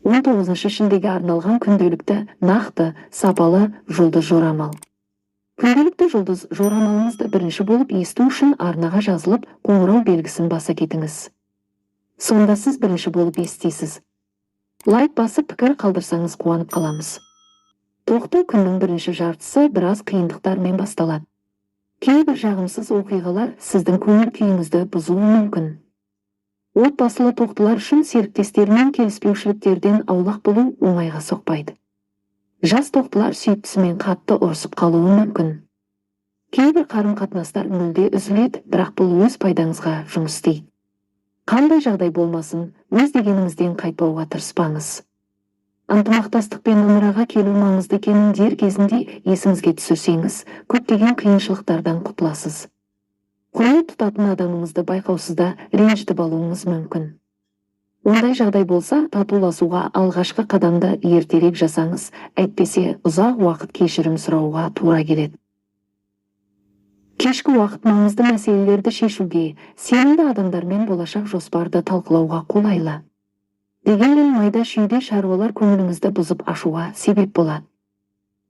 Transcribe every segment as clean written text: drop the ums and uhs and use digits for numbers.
19 шілдеге арналған күнделікті нақты, сапалы жұлдыз жорамал. Күнделікті жұлдыз жорамалыңызды бірінші болып есту үшін арнаға жазылып, қоңырау белгісін баса кетіңіз. Сонда сіз бірінші болып естисіз. Лайк басып пікір қалдырсаңыз қуанып қаламыз. Тоқты күннің бірінші жартысы біраз қиындықтармен басталады. Кейбір жағымсыз оқиғалар сіздің көңіл күйіңізді бұзуы мүмкін. Отбасылы тоқтылар үшін серіктестермен келіспеушіліктерден аулақ болу оңайға соқпайды. Жас тоқтылар сүйіктісімен қатты ұрысып қалуы мүмкін. Кейбір қарым-қатынастар мүлде үзіледі, бірақ бұл өз пайдаңызға жұмыс істейді. Қандай жағдай болмасын, өз дегеніңізден қайтпауға тырыспаңыз. Ынтымақтастық пен ымыраға келу маңызды екенін дер кезінде есіңізге түсірсеңіз, көптеген қиыншылықтардан құтыласыз. Құрмет тұтатын адамыңызды байқаусызда ренжітіп алуыңыз мүмкін. Ондай жағдай болса, татуласуға алғашқы қадамды ертерек жасаңыз, әйтпесе ұзақ уақыт кешірім сұрауға тура келеді. Кешкі уақыт маңызды мәселелерді шешуге, сенімді адамдармен болашақ жоспарды талқылауға қолайлы. Дегенмен майда шүйде шаруалар көңіліңізді бұзып ашуға себеп болады.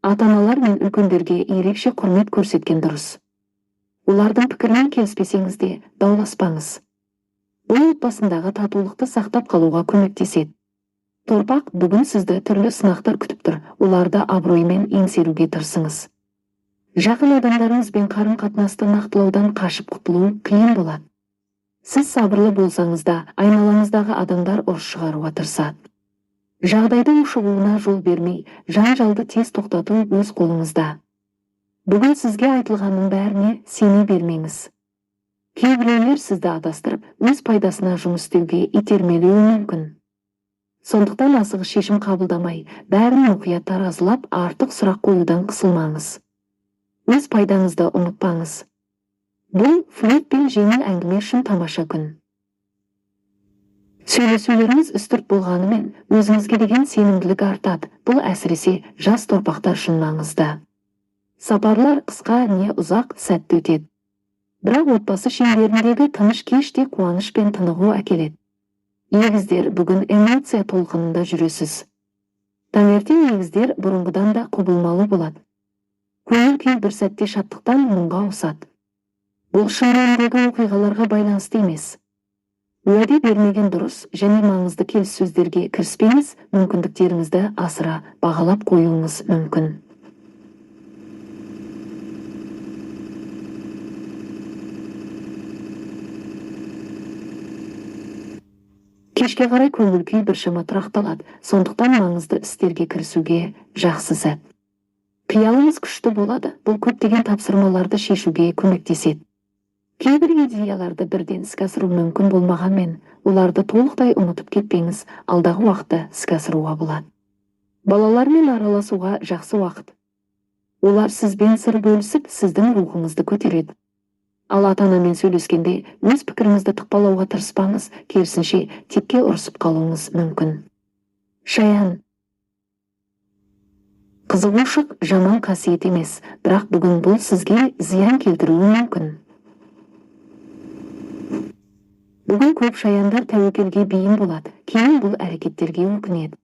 Ата-аналар мен үлкендерге ерекше құрмет көрсеткен дұрыс. Олардың пікірмен келіспесеңіз де дауласпаңыз. Бұл отбасындағы татулықты сақтап қалуға көмектеседі. Торпақ, бүгін сізді түрлі сынақтар күтіп тұр, оларды абыроймен еңсеруге тырысыңыз. Жақын адамдарыңызбен қарым-қатынасты нақтылаудан қашып құтылу қиын болады. Сіз сабырлы болсаңыз да, айналаңыздағы адамдар ұрыс шығаруға тырысады. Жағдайдың ушығуына жол бермей, жанжалды тез тоқтату өз қолыңызда. Бүгін сізге айтылғанның бәріне сене бермеңіз. Кейбіреулер сізді адастырып, өз пайдасына жұмыс істеуге итермелеуі мүмкін. Сондықтан асығыс шешім қабылдамай, бәрін мұқият таразылап, артық сұрақ қоюдан қысылмаңыз. Өз пайдаңызды ұмытпаңыз. Бұл флирт пен жеңіл әңгіме үшін тамаша күн. Сөйлесулеріңіз үстірт болғанымен, өзіңізге деген сенімділік артады. Бұл әсіресе жас торпақтар үшін маңызды. Сапарлар қысқа не ұзақ сәтті өтеді. Бірақ отбасы шеңберіндегі тыныш кеште қуаныш пен тынығу әкеледі. Егіздер, бүгін эмоция толқынында жүресіз. Таңертең егіздер бұрынғыдан да құбылмалы болады. Көңіл күй бір сәтте шаттықтан мұңға ауысады. Бұл шын мәніндегі оқиғаларға байланысты емес. Уәде бермеген дұрыс және маңызды келіссөздерге кіріспеңіз, мүмкіндіктеріңізді асыра бағалап қоюыңыз мүмкін. Кешке қарай көңіл күй біршама тұрақталады, сондықтан маңызды істерге кірісуге жақсы сәт. Қиялыңыз күшті болады, бұл көптеген тапсырмаларды шешуге көмектеседі. Кейбір идеяларды бірден іске асыру мүмкін болмағанмен, оларды толықтай ұмытып кетпеңіз, алдағы уақытта іске асыруға болады. Балалармен араласуға жақсы уақыт. Олар сізбен сыр бөлісіп, сіздің рухыңызды көтереді. Ал ата-анамен сөйлескенде, өз пікіріңізді тықпалауға тырыспаңыз, керісінше текке ұрысып қалуыңыз мүмкін. Шаян. Қызығушылық жаман қасиет емес, бірақ бүгін бұл сізге зиян келтіруі мүмкін. Бүгін көп шаяндар тәуекелге бейім болады, кейін бұл әрекеттерге өкінеді.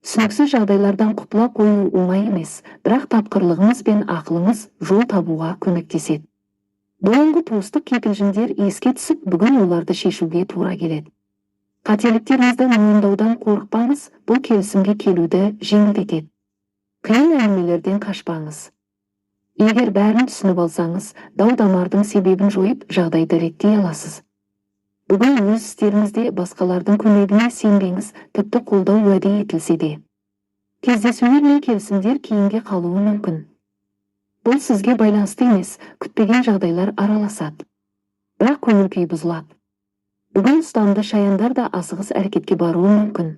Түсініксіз жағдайлардан құтыла қою оңай емес, бірақ тапқырлығыңыз бен ақылыңыз жол табуға көмектеседі. Бұрынғы туыстық кикілжіңдер еске түсіп, бүгін оларды шешуге тура келеді. Қателіктеріңізді мойындаудан қорықпаңыз, бұл келісімге келуді жеңілдетеді. Қиын әңгімелерден қашпаңыз. Егер бәрін түсініп алсаңыз, дау-дамардың себебін жойып, жағдайды реттей аласыз. Бүгін өз істеріңізде басқалардың көмегіне сенбеңіз, тіпті қолдау уәде етілсе де. Кездесулер мен келісімдер кейінге қалуы мүмкін. Бұл сізге байланысты емес, күтпеген жағдайлар араласады. Бірақ көңіл күй бұзылады. Бүгін ұстамды шаяндар да асығыс әрекетке баруы мүмкін.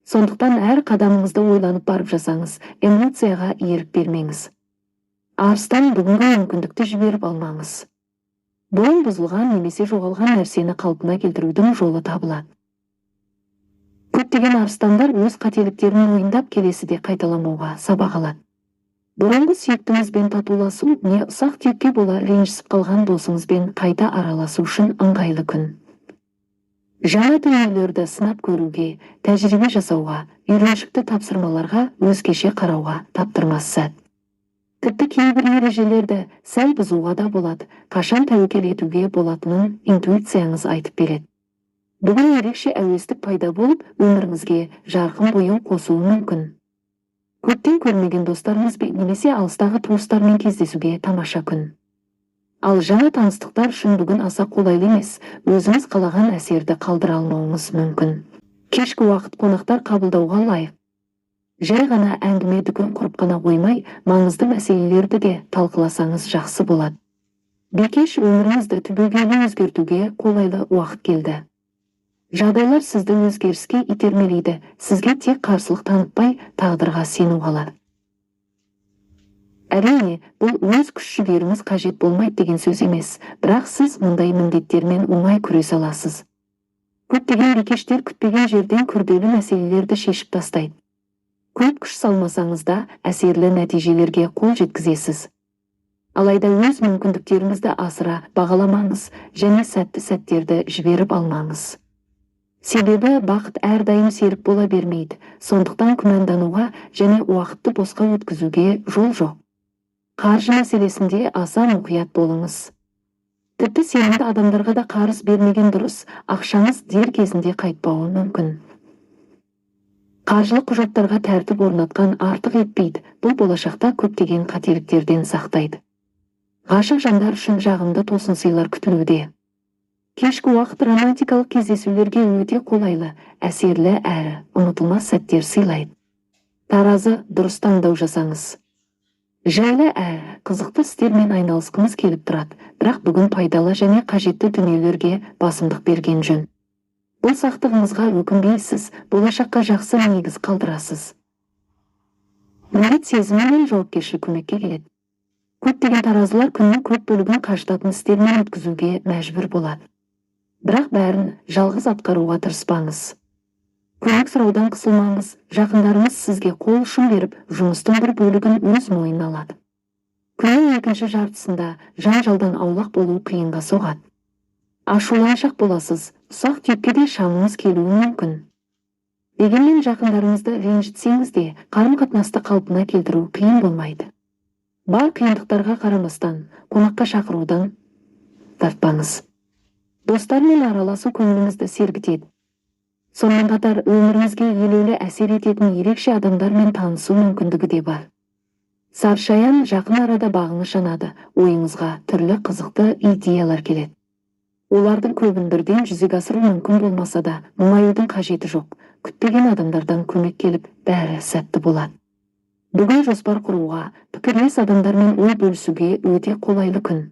Сондықтан әр қадамыңызды ойланып барып жасаңыз, эмоцияға ерік бермеңіз. Арыстан, бүгінгі мүмкіндікті жіберіп алмаңыз. Бұрын бұзылған немесе жоғалған нәрсені қалпына келтірудің жолы табылады. Көптеген арыстандар өз қателіктерін мойындап, келесіде қайталамауға сабақ алады. Бұрынғы сүйіктіңізбен татуласу не ұсақ түйекке бола ренжісіп қалған досыңызбен қайта араласу үшін ыңғайлы күн. Жаңа дүниелерді сынап көруге, тәжірибе жасауға, үйреншікті тапсырмаларға өзгеше қарауға таптырмас сәт. Тіпті кейбір ережелерді сәл бұзуға да болады, қашан тәуекел етуге болатынын интуицияңыз айтып береді. Бүгін ерекше әуестік пайда болып, өміріңізге жарқын бояу қосуы мүмкін. Көптен көрмеген достарыңызбен немесе алыстағы туыстармен кездесуге тамаша күн. Ал жаңа таныстықтар үшін бүгін аса қолайлы емес, өзіңіз қалаған әсерді қалдыра алмауыңыз мүмкін. Кешкі уақыт қонақтар қабылдауға лайық. Жай ғана әңгіме дүкен құрып қана қоймай, маңызды мәселелерді де талқыласаңыз жақсы болады. Бекеш өміріңізді түбегейлі өзгертуге қолайлы уақыт келді. Жағдайлар сізді өзгеріске итермелейді, сізге тек қарсылық танытпай, тағдырға сену қалады. Әрине, бұл өз күш-жігеріңіз қажет болмайды деген сөз емес, бірақ сіз мұндай міндеттермен оңай күресе аласыз. Көптеген бикештер күтпеген жерден күрделі мәселелерді шешіп тастайды. Көп күш салмасаңыз да әсерлі нәтижелерге қол жеткізесіз. Алайда өз мүмкіндіктеріңізді асыра бағаламаңыз және сәтті сәттерді жіберіп алмаңыз. Себебі бақыт әрдайым серік бола бермейді, сондықтан күмәндануға және уақытты босқа өткізуге жол жоқ. Қаржы мәселесінде аса мұқият болыңыз. Тіпті сенімді адамдарға да қарыз бермеген дұрыс, ақшаңыз дер кезінде қайтпауы мүмкін. Қаржылық құжаттарға тәртіп орнатқан артық етпейді, бұл болашақта көптеген қателіктерден сақтайды. Ғашық жандар үшін жағымды тосын сыйлар күтілуде. Кешкі уақыт романтикалық кездесулерге өте қолайлы, әсерлі әрі ұмытылмас сәттер сыйлайды. Таразы, дұрыс таңдау жасаңыз. Жайлы әрі қызықты істермен айналысқыңыз келіп тұрады, бірақ бүгін пайдалы және қажетті дүниелерге басымдық берген жөн. Бұл сақтығыңызға өкінбейсіз, болашаққа жақсы негіз қалдырасыз. Міндет сезімі мен жауапкершілік көмекке келеді. Көптеген таразылар күннің көп бөлігін қажытатын істермен өткізуге мәжбүр болады. Бірақ бәрін жалғыз атқаруға тырыспаңыз. Көмек сұраудан қысылмаңыз, жақындарыңыз сізге қол ұшын беріп, жұмыстың бір бөлігін өз мойнына алады. Күннің екінші жартысында жанжалдан аулақ болу қиынға соғады. Ашуланшақ боласыз, ұсақ түйекке де шамыңыз келуі мүмкін. Дегенмен жақындарыңызды ренжітсеңіз де, қарым-қатынасты қалпына келтіру қиын болмайды. Бар қиындықтарға қарамастан, қонаққа шақырудан тартпаңыз. Достармен араласу көңіліңізді сергітеді. Сонымен қатар өміріңізге елеулі әсер ететін ерекше адамдармен танысу мүмкіндігі де бар. Саршаян жақын арада бағыңыз жанады, ойыңызға түрлі қызықты идеялар келеді. Олардың көбін бірден жүзеге асыру мүмкін болмаса да, мұңаюдың қажеті жоқ. Күтпеген адамдардан көмек келіп, бәрі сәтті болады. Бүгін жоспар құруға, пікірлес адамдармен ой бөлісуге өте қолайлы күн.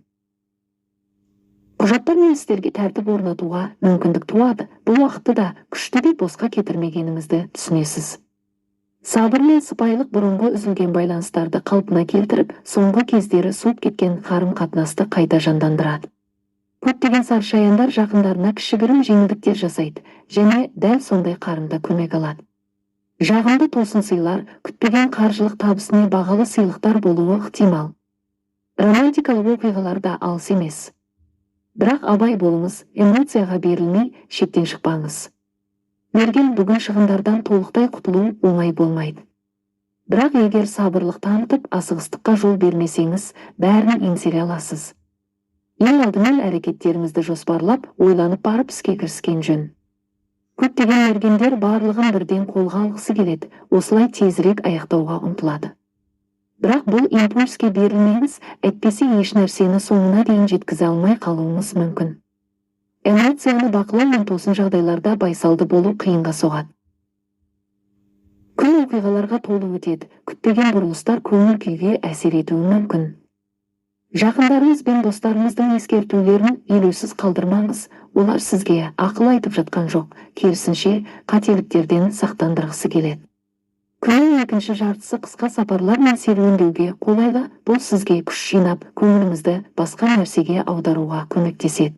Құжаттар мен істерге тәртіп орнатуға мүмкіндік туады. Бұл уақытты да күшті де босқа кетірмегеніңізді түсінесіз. Сабыр мен сыпайылық бұрынғы үзілген байланыстарды қалпына келтіріп, соңғы кездері суып кеткен қарым-қатынасты қайта жандандырады. Көптеген саршаяндар жақындарына кішігірім жеңілдіктер жасайды және дәл сондай қарымда көмек алады. Жағымды тосын сыйлар, күтпеген қаржылық табысына бағалы сыйлықтар болуы ықтимал. Романтикалық оқиғалар да алыс емес. Бірақ абай болыңыз, эмоцияға берілмей, шектен шықпаңыз. Мерген бүгін шығындардан толықтай құтылу оңай болмайды. Бірақ егер сабырлық танытып, асығыстыққа жол бермесеңіз, бәрін еңсере аласыз. Ең алдымен әрекеттеріңізді жоспарлап, ойланып барып іске кіріскен жөн. Көптеген мергендер барлығын бірден қолға алғысы келеді, осылай тезірек аяқтауға ұмтылады. Бірақ бұл импульске берілмеңіз, әйтпесе еш нәрсені соңына дейін жеткізе алмай қалуыңыз мүмкін. Эмоцияны бақылау мен тосын жағдайларда байсалды болу қиынға соғады. Күн оқиғаларға толы өтеді, күтпеген бұрылыстар көңіл күйге әсер етуі мүмкін. Жақындарыңыз бен достарыңыздың ескертулерін елеусіз қалдырмаңыз, олар сізге ақыл айтып жатқан жоқ, керісінше қателіктерден сақтандырғысы келеді. Күннің екінші жартысы қысқа сапарлар мен серуендеуге қолайлы, бұл сізге күш жинап, көңіліңізді басқа нәрсеге аударуға көмектеседі.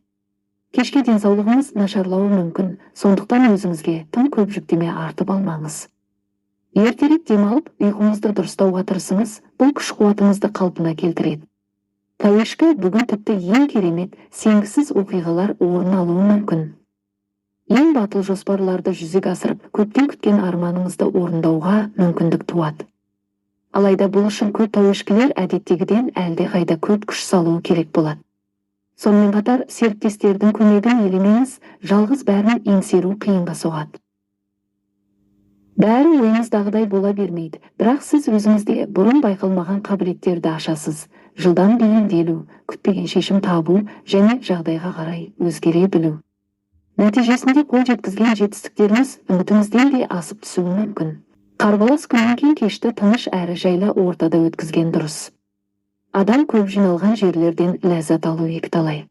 Кешке денсаулығыңыз нашарлауы мүмкін, сондықтан өзіңізге тым көп жүктеме артып алмаңыз. Ертерек демалып, ұйқыңызды дұрыстауға тырысыңыз, бұл күш-қуатыңызды қалпына келтіреді. Тәуешкі бүгін тіпті ең керемет, сенгісіз оқиғалар орын алуы мүмкін. Ең батыл жоспарларды жүзеге асырып, көптен күткен арманыңызды орындауға мүмкіндік туады. Алайда бұл үшін көп тәуекелшілер әдеттегіден әлдеқайда көп күш салуы керек болады. Сонымен қатар, серіктестердің көмегін елемеңіз, жалғыз бәрін еңсеру қиынға соғады. Бәрі ойыңыздағыдай бола бермейді, бірақ сіз өзіңізде бұрын байқалмаған қабілеттерді ашасыз. Жылдам бейімделу, күтпеген шешім табу және жағдайға қарай өзгере білу. Нәтижесінде қол жеткізген жетістіктеріңіз үмітіңізден де асып түсуі мүмкін. Қарбалас күннен кейін кешті тыныш әрі жайлы ортада өткізген дұрыс. Адам көп жиналған жерлерден ләззат алу екіталай.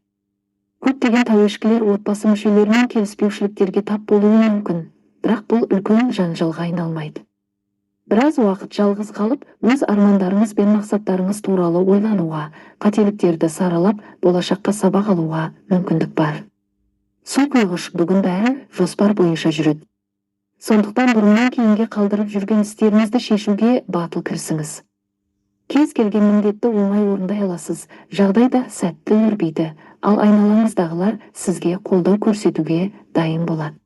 Көптеген тәуекелшілер отбасы мүшелерімен келіспеушіліктерге тап болуы мүмкін, бірақ бұл үлкен жанжалға айналмайды. Біраз уақыт жалғыз қалып, өз армандарыңыз бен мақсаттарыңыз туралы ойлануға, қателіктерді саралап, болашаққа сабақ алуға мүмкіндік бар. Су құйғыш бүгін бәрі жоспар бойынша жүреді. Сондықтан бұрыннан кейінге қалдырып жүрген істеріңізді шешуге батыл кірісіңіз. Кез келген міндетті оңай орындай аласыз, жағдайда сәтті өрбейді, ал айналаңыздағылар сізге қолдау көрсетуге дайын болады.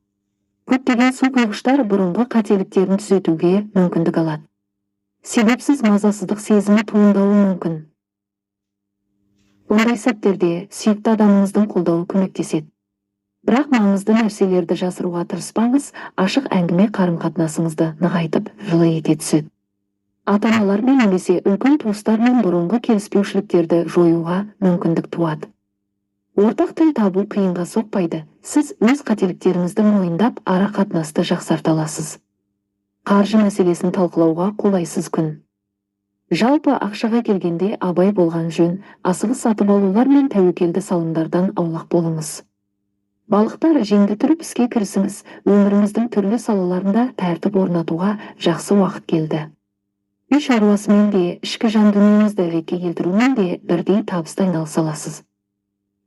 Көптеген су құйғыштар бұрынғы қателіктерін түзетуге мүмкіндік алады. Себепсіз мазасыздық сезімі туындауы мүмкін. Ондай сәттерде сүйікті адамыңыздың қолдауы көмектеседі. Бірақ маңызды нәрселерді жасыруға тырыспаңыз, ашық әңгіме қарым-қатынасыңызды нығайтып, жылы ете түседі. Ата-аналармен немесе үлкен туыстармен бұрынғы келіспеушіліктерді жоюға мүмкіндік туады. Ортақ тіл табу қиынға соқпайды. Сіз өз қателіктеріңізді мойындап, ара қатынасты жақсарта аласыз. Қаржы мәселесін талқылауға қолайсыз күн. Жалпы ақшаға келгенде абай болған жөн, асығыс сатып алулар мен тәуекелді салымдардан аулақ болыңыз. Балықтар, жеңді тұрып іске кірісіңіз, өміріңіздің түрлі салаларында тәртіп орнатуға жақсы уақыт келді. Үй шаруасымен де, ішкі жан дүниеңізді ретке келтірумен де бірдей табысты айналыса аласыз.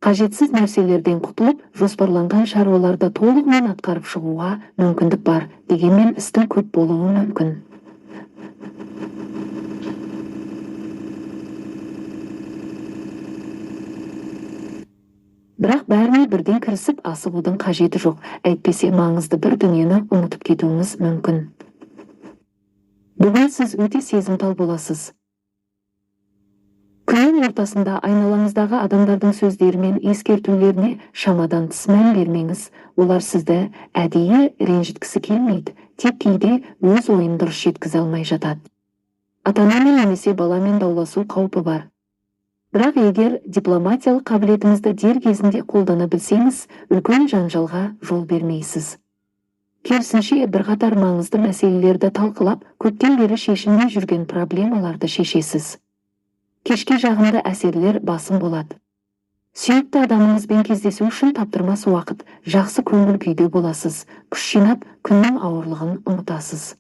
Қажетсіз нәрселерден құтылып, жоспарланған шаруаларды толығымен атқарып шығуға мүмкіндік бар, дегенмен істің көп болуы мүмкін. Бірақ бәріне бірден кірісіп асығудың қажеті жоқ, әйтпесе маңызды бір дүниені ұмытып кетуіңіз мүмкін. Бүгін сіз өте сезімтал боласыз. Күннің ортасында айналаңыздағы адамдардың сөздері мен ескертулеріне шамадан тыс мән бермеңіз, олар сізді әдейі ренжіткісі келмейді, тек кейде өз ойын дұрыс жеткізе алмай жатады. Ата-анамен немесе баламен дауласу қаупі бар. Бірақ егер дипломатиялық қабілетіңізді дер кезінде қолдана білсеңіз, үлкен жанжалға жол бермейсіз. Керісінше, бірқатар маңызды мәселелерді талқылап, көптен бері шешілмей жүрген проблемаларды шешесіз. Кешке жағымды әсерлер басым болады. Сүйікті адамыңызбен кездесу үшін таптырмас уақыт, жақсы көңіл күйде боласыз, күш жинап, күннің ауырлығын ұмытасыз.